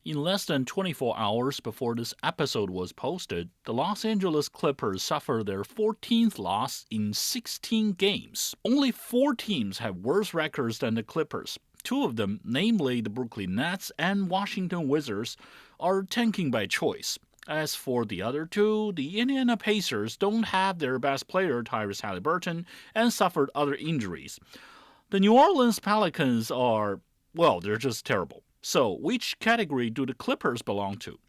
In less than 24 hours before this episode was posted, the Los Angeles Clippers suffered their 14th loss in 16 games. Only 4 teams have worse records than the Clippers. 2 of them, namely the Brooklyn Nets and Washington Wizards, are tanking by choice. As for the other 2, the Indiana Pacers don't have their best player Tyrese Haliburton and suffered other injuries. The New Orleans Pelicans are, well, they're just terrible. So, which category do the Clippers belong to?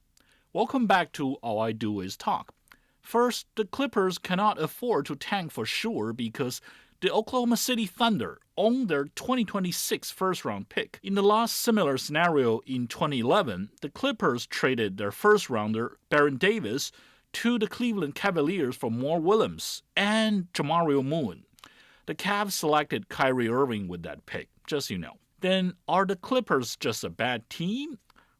Welcome back to All I Do Is Talk. First, the Clippers cannot afford to tank for sure because the Oklahoma City Thunder own their 2026 first-round pick. In the last similar scenario in 2011, the Clippers traded their first-rounder, Baron Davis, to the Cleveland Cavaliers for Mo Williams and Jamario Moon. The Cavs selected Kyrie Irving with that pick, just so you know. Then, are the Clippers just a bad team?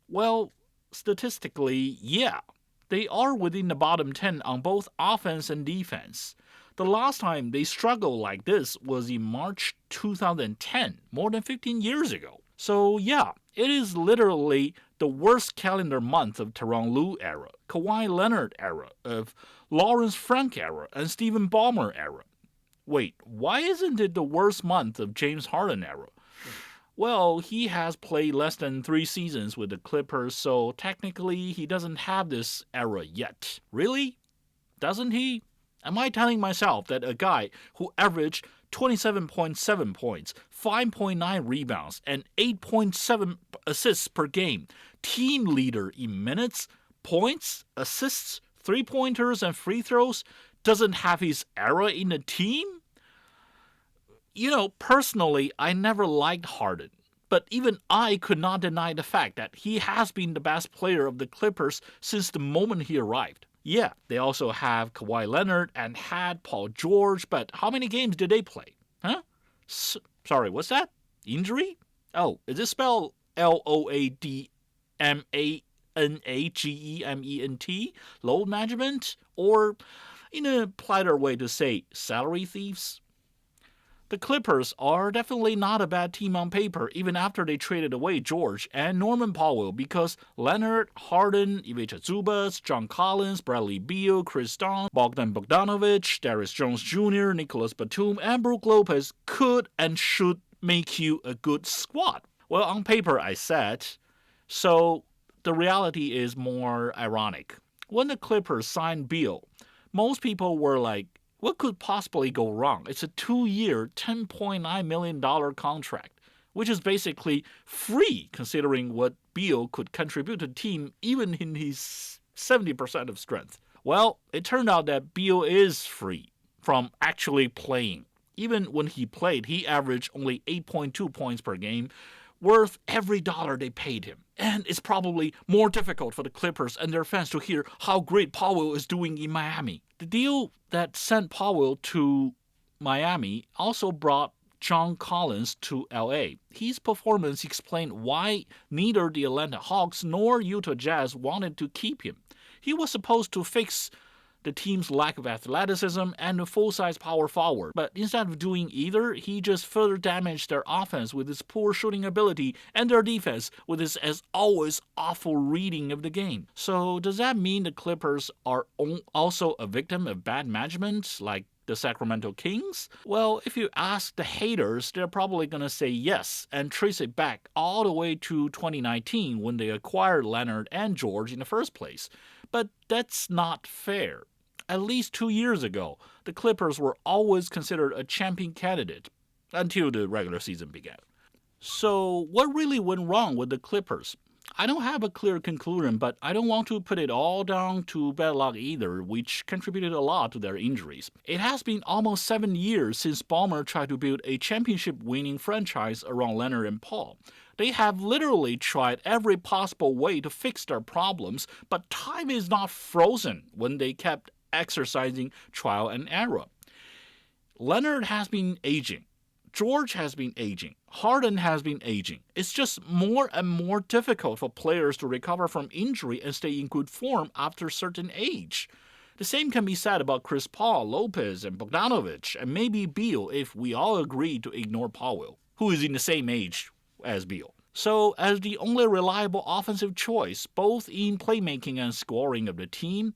Well, statistically, yeah. They are within the bottom 10 on both offense and defense. The last time they struggled like this was in March 2010, more than 15 years ago. So yeah, it is literally the worst calendar month of Tyronn Lue era, Kawhi Leonard era, of Lawrence Frank era, and Stephen Ballmer era. Wait, why isn't it the worst month of James Harden era? Well, he has played less than 3 seasons with the Clippers, so technically he doesn't have this era yet. Really? Doesn't he? Am I telling myself that a guy who averaged 27.7 points, 5.9 rebounds, and 8.7 assists per game, team leader in minutes, points, assists, three-pointers, and free throws, doesn't have his era in the team? You know, personally, I never liked Harden, but even I could not deny the fact that he has been the best player of the Clippers since the moment he arrived. Yeah, they also have Kawhi Leonard and had Paul George, but how many games did they play? Huh? Sorry, what's that? Injury? Oh, is it spelled LOADMANAGEMENT? Load management? Or, in a politer way to say, salary thieves? The Clippers are definitely not a bad team on paper, even after they traded away George and Norman Powell, because Leonard, Harden, Ivica Zubac, John Collins, Bradley Beal, Chris Dunn, Bogdan Bogdanovic, Darius Jones Jr., Nicholas Batum, and Brook Lopez could and should make you a good squad. Well, on paper I said, so the reality is more ironic. When the Clippers signed Beal, most people were like, what could possibly go wrong? It's a 2-year, $10.9 million contract, which is basically free considering what Beal could contribute to the team even in his 70% of strength. Well, it turned out that Beal is free from actually playing. Even when he played, he averaged only 8.2 points per game, worth every dollar they paid him. And it's probably more difficult for the Clippers and their fans to hear how great Powell is doing in Miami. The deal that sent Powell to Miami also brought John Collins to LA. His performance explained why neither the Atlanta Hawks nor Utah Jazz wanted to keep him. He was supposed to fix the team's lack of athleticism and a full-size power forward, but instead of doing either, he just further damaged their offense with his poor shooting ability and their defense with his, as always, awful reading of the game. So does that mean the Clippers are also a victim of bad management, like the Sacramento Kings? Well, if you ask the haters, they're probably going to say yes and trace it back all the way to 2019 when they acquired Leonard and George in the first place. But that's not fair. At least 2 years ago, the Clippers were always considered a champion candidate until the regular season began. So what really went wrong with the Clippers? I don't have a clear conclusion, but I don't want to put it all down to bad luck either, which contributed a lot to their injuries. It has been almost 7 years since Ballmer tried to build a championship-winning franchise around Leonard and Paul. They have literally tried every possible way to fix their problems, but time is not frozen when they kept exercising trial and error. Leonard has been aging. George has been aging. Harden has been aging. It's just more and more difficult for players to recover from injury and stay in good form after a certain age. The same can be said about Chris Paul, Lopez, and Bogdanovic, and maybe Beal if we all agree to ignore Powell, who is in the same age as Beal. So, as the only reliable offensive choice, both in playmaking and scoring of the team,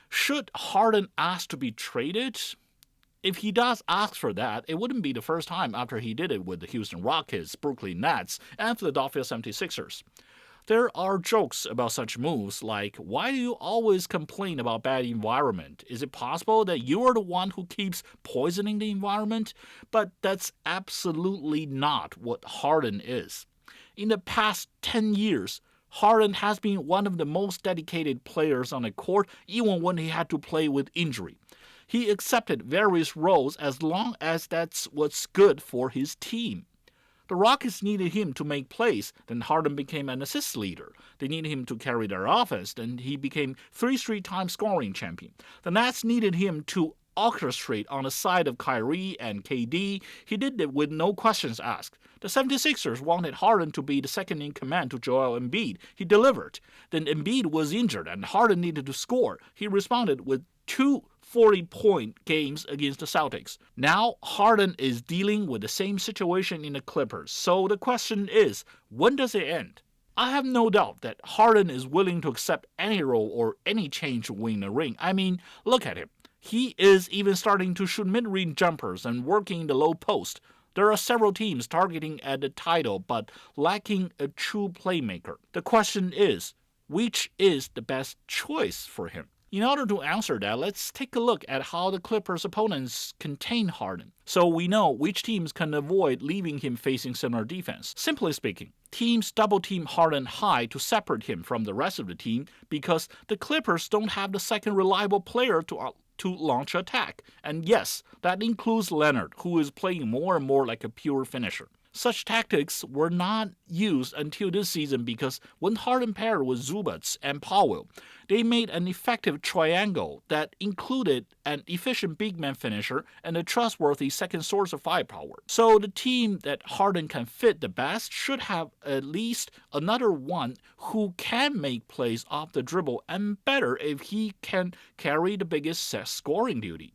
should Harden ask to be traded? If he does ask for that, it wouldn't be the first time after he did it with the Houston Rockets, Brooklyn Nets, and Philadelphia 76ers. There are jokes about such moves like, why do you always complain about bad environment? Is it possible that you are the one who keeps poisoning the environment? But that's absolutely not what Harden is. In the past 10 years, Harden has been one of the most dedicated players on the court, even when he had to play with injury. He accepted various roles as long as that's what's good for his team. The Rockets needed him to make plays, then Harden became an assist leader. They needed him to carry their offense, then he became 3 straight-time scoring champion. The Nets needed him to orchestrate on the side of Kyrie and KD. He did it with no questions asked. The 76ers wanted Harden to be the second in command to Joel Embiid. He delivered. Then Embiid was injured and Harden needed to score. He responded with two 40-point games against the Celtics. Now, Harden is dealing with the same situation in the Clippers. So the question is, when does it end? I have no doubt that Harden is willing to accept any role or any change to win the ring. I mean, look at him. He is even starting to shoot mid-range jumpers and working in the low post. There are several teams targeting at the title but lacking a true playmaker. The question is, which is the best choice for him? In order to answer that, let's take a look at how the Clippers' opponents contain Harden, so we know which teams can avoid leaving him facing similar defense. Simply speaking, teams double-team Harden high to separate him from the rest of the team because the Clippers don't have the second reliable player to launch attack. And yes, that includes Leonard, who is playing more and more like a pure finisher. Such tactics were not used until this season because when Harden paired with Zubats and Powell, they made an effective triangle that included an efficient big man finisher and a trustworthy second source of firepower. So the team that Harden can fit the best should have at least another one who can make plays off the dribble, and better if he can carry the biggest set scoring duty.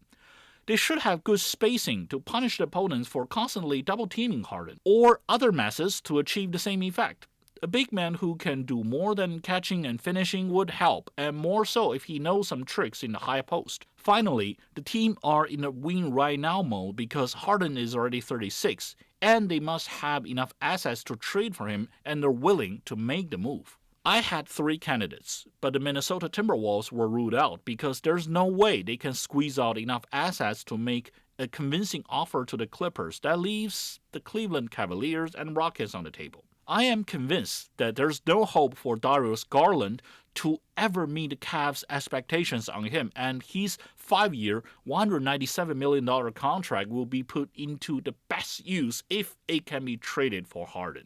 They should have good spacing to punish the opponents for constantly double-teaming Harden, or other methods to achieve the same effect. A big man who can do more than catching and finishing would help, and more so if he knows some tricks in the high post. Finally, the team are in a win right now mode because Harden is already 36, and they must have enough assets to trade for him, and they're willing to make the move. I had 3 candidates, but the Minnesota Timberwolves were ruled out because there's no way they can squeeze out enough assets to make a convincing offer to the Clippers that leaves the Cleveland Cavaliers and Rockets on the table. I am convinced that there's no hope for Darius Garland to ever meet the Cavs' expectations on him, and his 5-year, $197 million contract will be put into the best use if it can be traded for Harden.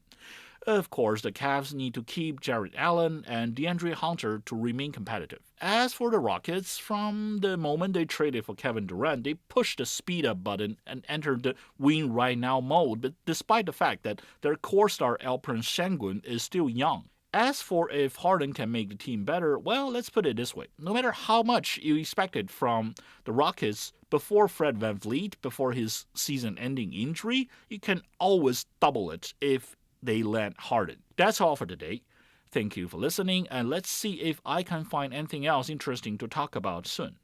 Of course, the Cavs need to keep Jarrett Allen and DeAndre Hunter to remain competitive. As for the Rockets, from the moment they traded for Kevin Durant, they pushed the speed up button and entered the win right now mode, but despite the fact that their core star Alperen Sengun is still young. As for if Harden can make the team better, well, let's put it this way. No matter how much you expected from the Rockets before Fred VanVleet, before his season-ending injury, you can always double it if they land Harden. That's all for today. Thank you for listening, and let's see if I can find anything else interesting to talk about soon.